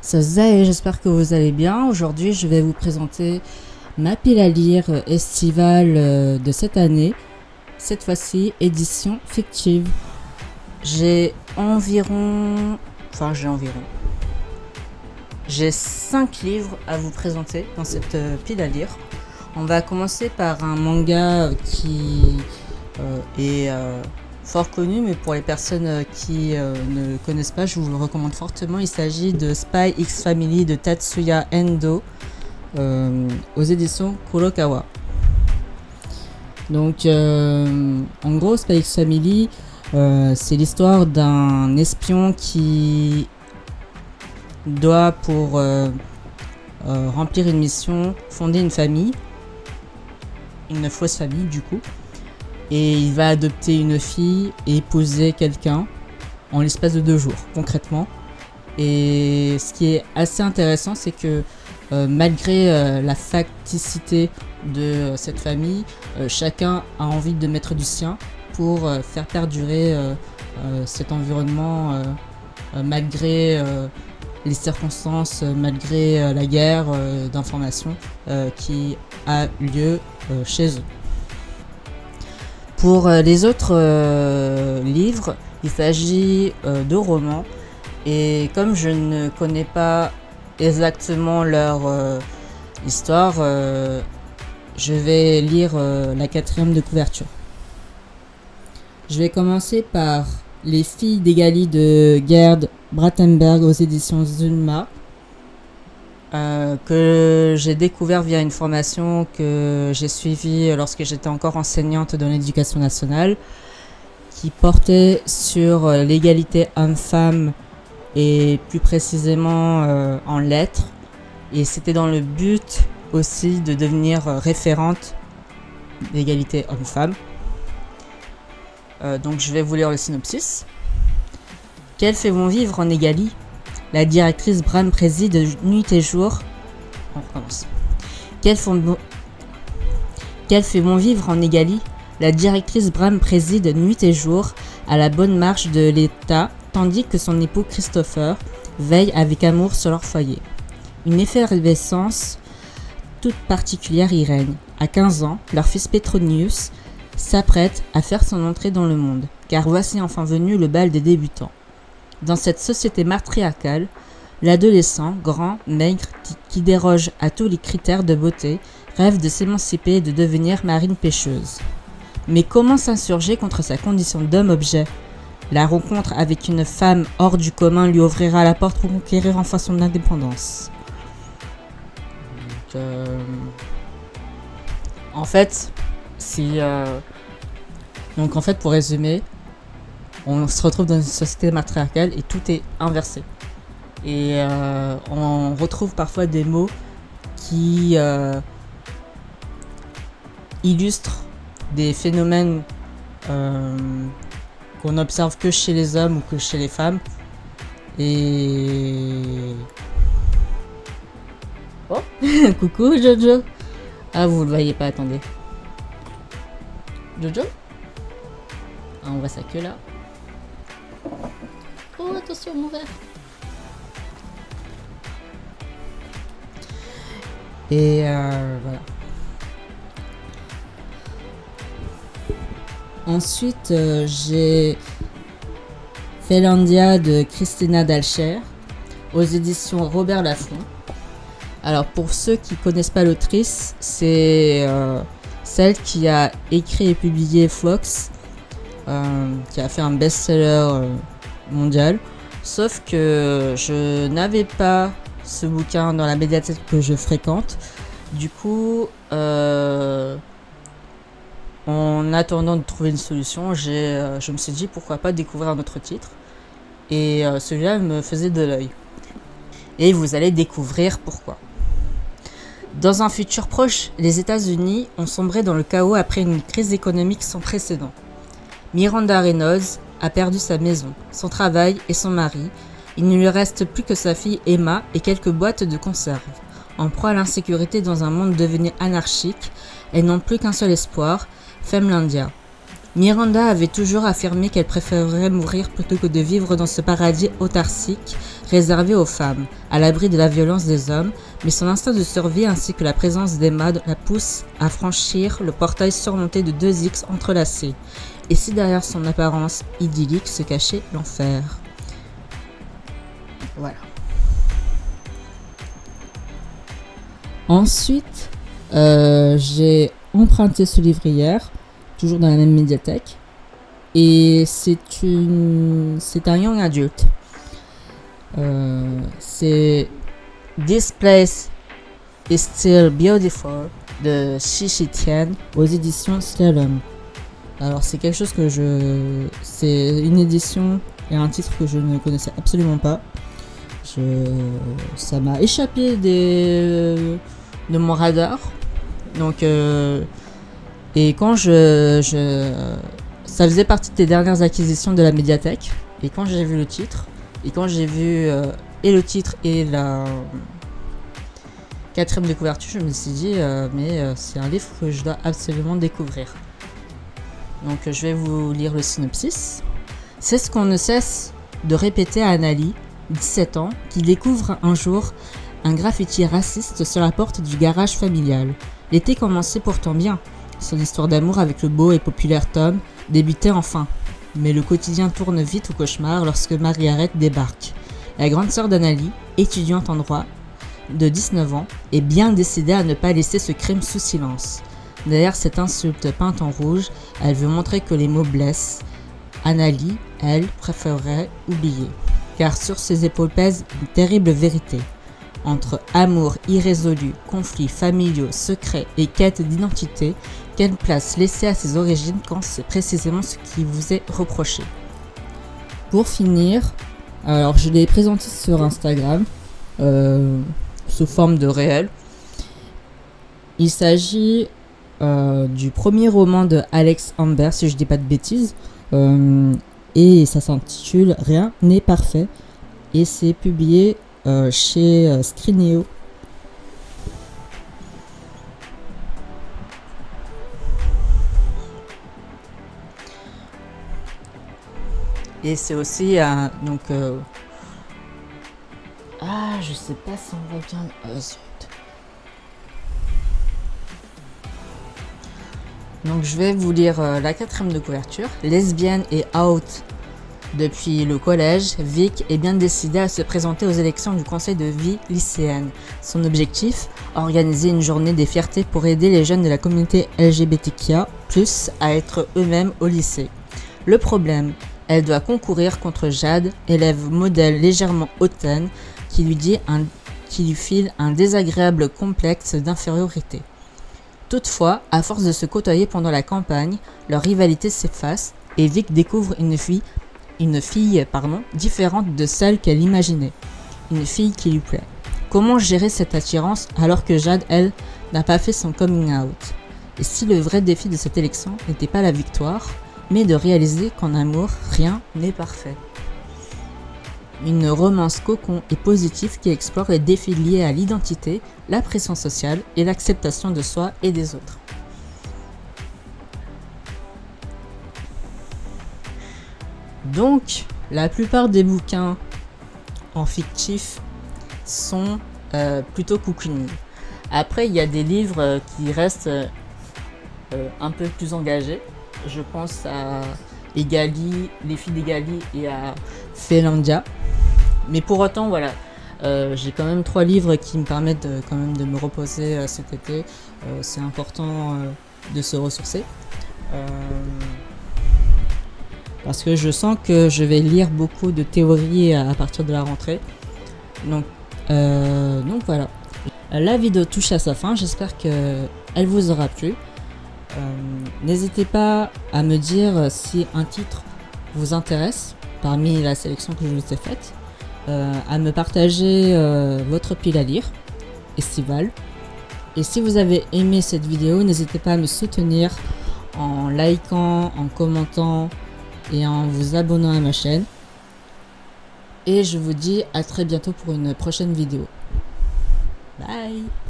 Et j'espère que vous allez bien. Aujourd'hui, je vais vous présenter ma pile à lire estivale de cette année. Cette fois-ci, édition fictive. J'ai environ... J'ai 5 livres à vous présenter dans cette pile à lire. On va commencer par un manga qui est fort connu, mais pour les personnes qui ne le connaissent pas, je vous le recommande fortement. Il s'agit de Spy X Family de Tatsuya Endo aux éditions Kurokawa. Donc, en gros, Spy X Family, c'est l'histoire d'un espion qui doit, pour remplir une mission, fonder une famille, une fausse famille du coup. Et il va adopter une fille et épouser quelqu'un en l'espace de 2 jours, concrètement. Et ce qui est assez intéressant, c'est que malgré la facticité de cette famille, chacun a envie de mettre du sien pour faire perdurer cet environnement malgré les circonstances, malgré la guerre d'information qui a lieu chez eux. Pour les autres livres, il s'agit de romans, et comme je ne connais pas exactement leur histoire, je vais lire la 4e de couverture. Je vais commencer par Les filles d'Egali de Gerd Brattenberg aux éditions Zulma, que j'ai découvert via une formation que j'ai suivie lorsque j'étais encore enseignante dans l'éducation nationale, qui portait sur l'égalité homme-femme et plus précisément en lettres, et c'était dans le but aussi de devenir référente d'égalité homme-femme. Donc je vais vous lire le synopsis. Qu'elles fait bon vivre en Égali? La directrice Bram préside nuit et jour. On recommence. Qu'elle fait bon vivre en Égali? La directrice Bram préside nuit et jour à la bonne marche de l'État, tandis que son époux Christopher veille avec amour sur leur foyer. Une effervescence toute particulière y règne. À 15 ans, leur fils Petronius s'apprête à faire son entrée dans le monde, car voici enfin venu le bal des débutants. Dans cette société matriarcale, l'adolescent, grand, maigre, qui déroge à tous les critères de beauté, rêve de s'émanciper et de devenir marine pêcheuse. Mais comment s'insurger contre sa condition d'homme-objet? La rencontre avec une femme hors du commun lui ouvrira la porte pour conquérir enfin son indépendance. En fait, pour résumer, on se retrouve dans une société matriarcale et tout est inversé. Et on retrouve parfois des mots qui illustrent des phénomènes qu'on n'observe que chez les hommes ou que chez les femmes. Et... Oh coucou Jojo. Ah, vous le voyez pas, attendez. Jojo? Ah, on voit sa queue là. Oh, attention mon verre. Et voilà. Ensuite, j'ai Finlandia de Christina Dahlscher aux éditions Robert Laffont. Alors pour ceux qui connaissent pas l'autrice, c'est celle qui a écrit et publié Fox, qui a fait un best-seller mondial. Sauf que je n'avais pas ce bouquin dans la médiathèque que je fréquente. Du coup, en attendant de trouver une solution, je me suis dit pourquoi pas découvrir un autre titre. Et celui-là me faisait de l'œil. Et vous allez découvrir pourquoi. Dans un futur proche, les États-Unis ont sombré dans le chaos après une crise économique sans précédent. Miranda Reynolds a perdu sa maison, son travail et son mari. Il ne lui reste plus que sa fille Emma et quelques boîtes de conserve. En proie à l'insécurité dans un monde devenu anarchique, elles n'ont plus qu'un seul espoir, Finlandia. Miranda avait toujours affirmé qu'elle préférerait mourir plutôt que de vivre dans ce paradis autarcique réservé aux femmes, à l'abri de la violence des hommes, mais son instinct de survie ainsi que la présence d'Emma la pousse à franchir le portail surmonté de 2 X entrelacés. Et si derrière son apparence idyllique se cachait l'enfer? Voilà. Ensuite, j'ai emprunté ce livre hier, toujours dans la même médiathèque, et c'est un young adult. C'est This Place is Still Beautiful de Xi Tian aux éditions Slalom. Alors c'est quelque chose que c'est une édition et un titre que je ne connaissais absolument pas. Ça m'a échappé de mon radar. Donc et quand ça faisait partie des dernières acquisitions de la médiathèque, et quand j'ai vu le titre, et quand j'ai vu et le titre et la 4e de couverture, je me suis dit mais c'est un livre que je dois absolument découvrir. Donc je vais vous lire le synopsis. C'est ce qu'on ne cesse de répéter à Anali, 17 ans, qui découvre un jour un graffiti raciste sur la porte du garage familial. L'été commençait pourtant bien. Son histoire d'amour avec le beau et populaire Tom débutait enfin. Mais le quotidien tourne vite au cauchemar lorsque Marie-Arrête débarque. La grande sœur d'Anali, étudiante en droit, de 19 ans, est bien décidée à ne pas laisser ce crime sous silence. Derrière cette insulte peinte en rouge, elle veut montrer que les mots blessent. Anali, elle, préférerait oublier. Car sur ses épaules pèse une terrible vérité. Entre amour irrésolu, conflits familiaux, secrets et quête d'identité, quelle place laisser à ses origines quand c'est précisément ce qui vous est reproché? Pour finir, alors je l'ai présenté sur Instagram sous forme de réel. Il s'agit du premier roman de Alex Amber, si je dis pas de bêtises, et ça s'intitule Rien n'est parfait, et c'est publié chez Scrineo. Et c'est aussi donc je sais pas si on va bien zut. Donc je vais vous lire la 4e de couverture. Lesbienne et out depuis le collège, Vic est bien décidée à se présenter aux élections du conseil de vie lycéenne. Son objectif, organiser une journée des fiertés pour aider les jeunes de la communauté LGBTQIA+, à être eux-mêmes au lycée. Le problème, elle doit concourir contre Jade, élève modèle légèrement hautaine, qui lui file un désagréable complexe d'infériorité. Toutefois, à force de se côtoyer pendant la campagne, leur rivalité s'efface et Vic découvre une fille différente de celle qu'elle imaginait. Une fille qui lui plaît. Comment gérer cette attirance alors que Jade, elle, n'a pas fait son coming out? Et si le vrai défi de cette élection n'était pas la victoire, mais de réaliser qu'en amour, rien n'est parfait. Une romance cocon et positive qui explore les défis liés à l'identité, la pression sociale et l'acceptation de soi et des autres. Donc, la plupart des bouquins en fictif sont plutôt cocooning. Après, il y a des livres qui restent un peu plus engagés. Je pense à Egali, Les filles d'Egali et à Félandia. Mais pour autant, voilà, j'ai quand même 3 livres qui me permettent quand même de me reposer cet été. C'est important de se ressourcer. Parce que je sens que je vais lire beaucoup de théories à partir de la rentrée. Donc voilà. La vidéo touche à sa fin. J'espère qu'elle vous aura plu. N'hésitez pas à me dire si un titre vous intéresse parmi la sélection que je vous ai faite. À me partager votre pile à lire estivale. Et si vous avez aimé cette vidéo, n'hésitez pas à me soutenir en likant, en commentant et en vous abonnant à ma chaîne. Et je vous dis à très bientôt pour une prochaine vidéo. Bye!